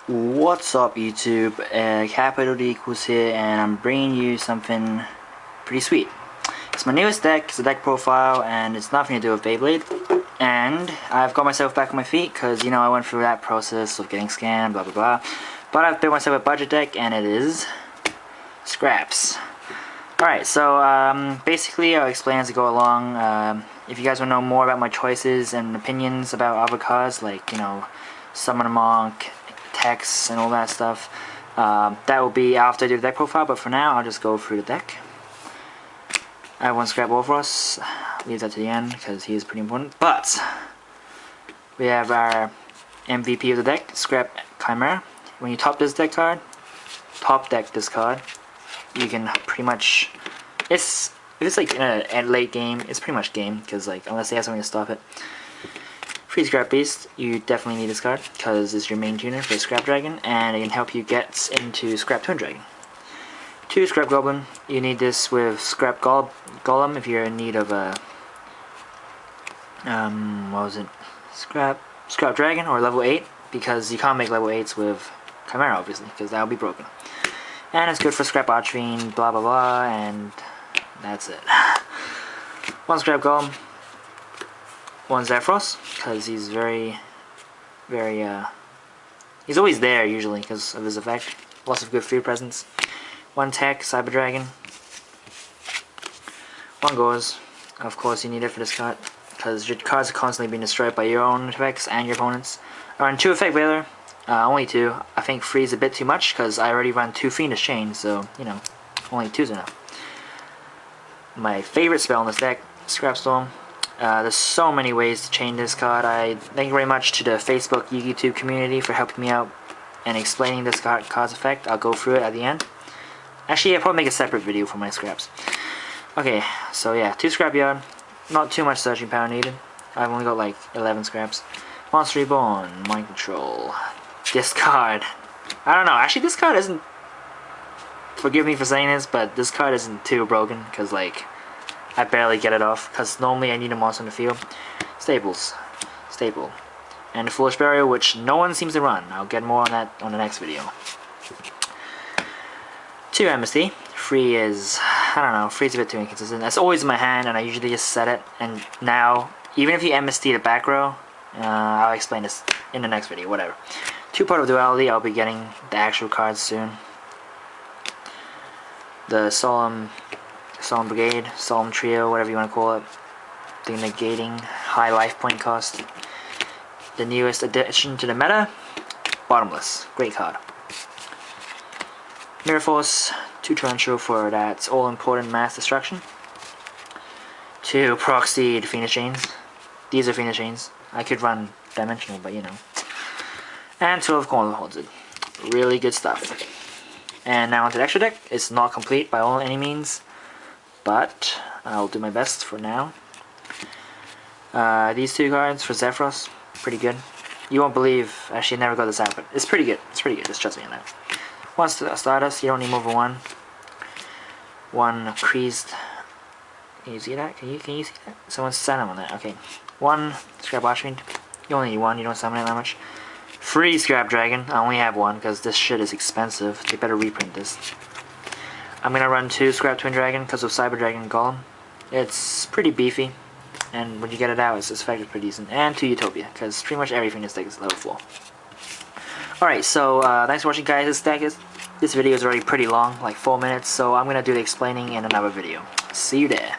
What's up YouTube, CapitalDEquals here, and I'm bringing you something pretty sweet. It's my newest deck, it's a deck profile, and it's nothing to do with Beyblade. And I've got myself back on my feet, because you know I went through that process of getting scammed, blah blah blah. But I've built myself a budget deck, and it is scraps. Alright, so basically I'll explain as I go along. If you guys want to know more about my choices and opinions about other cards, like, you know, Summon a Monk, text and all that stuff, that will be after I do the deck profile, but for now I'll just go through the deck. I have one scrap over us, leave that to the end because he is pretty important. But we have our MVP of the deck, Scrap Chimera. When you top this deck card, top deck this card, you can pretty much, if it's like in a late game, it's pretty much game, because like unless they have something to stop it. Free Scrap Beast, you definitely need this card because it's your main tuner for Scrap Dragon, and it can help you get into Scrap Twin Dragon. 2 Scrap Goblin, you need this with Scrap Golem if you're in need of a what was it? Scrap Dragon or level 8, because you can't make level 8s with Chimera obviously because that will be broken. And it's good for Scrap Archfiend, blah blah blah, and that's it. 1 Scrap Golem. 1 Zephyros, because he's very, he's always there usually because of his effect. Lots of good free presence. 1 Tech, Cyber Dragon. 1 Gauze. Of course you need it for this card, because your cards are constantly being destroyed by your own effects and your opponents. I run 2 Effect Veiler, only 2. I think 3 is a bit too much because I already run 2 Fiendish Chains, so, you know, only 2's enough. My favorite spell in this deck, Scrap Storm. There's so many ways to chain this card. I thank you very much to the Facebook YouTube community for helping me out and explaining this card's effect. I'll go through it at the end. Actually, I'll probably make a separate video for my scraps. Okay, so yeah, 2 Scrapyard. Not too much searching power needed. I've only got like 11 scraps. Monster Reborn, Mind Control. This card, I don't know, actually this card isn't, forgive me for saying this, but this card isn't too broken, because like, I barely get it off, because normally I need a monster in the field. Staples. Staple. And the Foolish Burial, which no one seems to run. I'll get more on that on the next video. 2 Amnesty. 3 is, I don't know, 3 is a bit too inconsistent. That's always in my hand, and I usually just set it. And now, even if you Amnesty the back row, I'll explain this in the next video, whatever. 2 Part of Duality, I'll be getting the actual cards soon. The Solemn Brigade, Solemn Trio, whatever you want to call it. The negating high life point cost. The newest addition to the meta, Bottomless. Great card. Mirror Force, 2 Torrential for that all important mass destruction. 2 Proxied Fiendish Chains. These are Fiendish Chains. I could run Dimensional, but you know. And 12 Corner Haunted. Really good stuff. And now onto the extra deck. It's not complete by all any means, but I'll do my best for now. These 2 cards for Zephyros, pretty good. You won't believe, actually I never got this out, but it's pretty good. It's pretty good, just trust me on that. 1 Stardust, you don't need more than 1. 1 Creased. Can you see that? Can you see that? Someone summon on that. Okay. 1 Scrap Archfiend. You only need 1. You don't summon it that much. 3 Scrap Dragon. I only have 1 because this shit is expensive. They better reprint this. I'm gonna run 2 Scrap Twin Dragon because of Cyber Dragon and Golem. It's pretty beefy, and when you get it out, its effect is pretty decent. And 2 Utopia, because pretty much everything in this deck is level 4. Alright, so thanks for watching, guys. This video is already pretty long, like 4 minutes, so I'm gonna do the explaining in another video. See you there.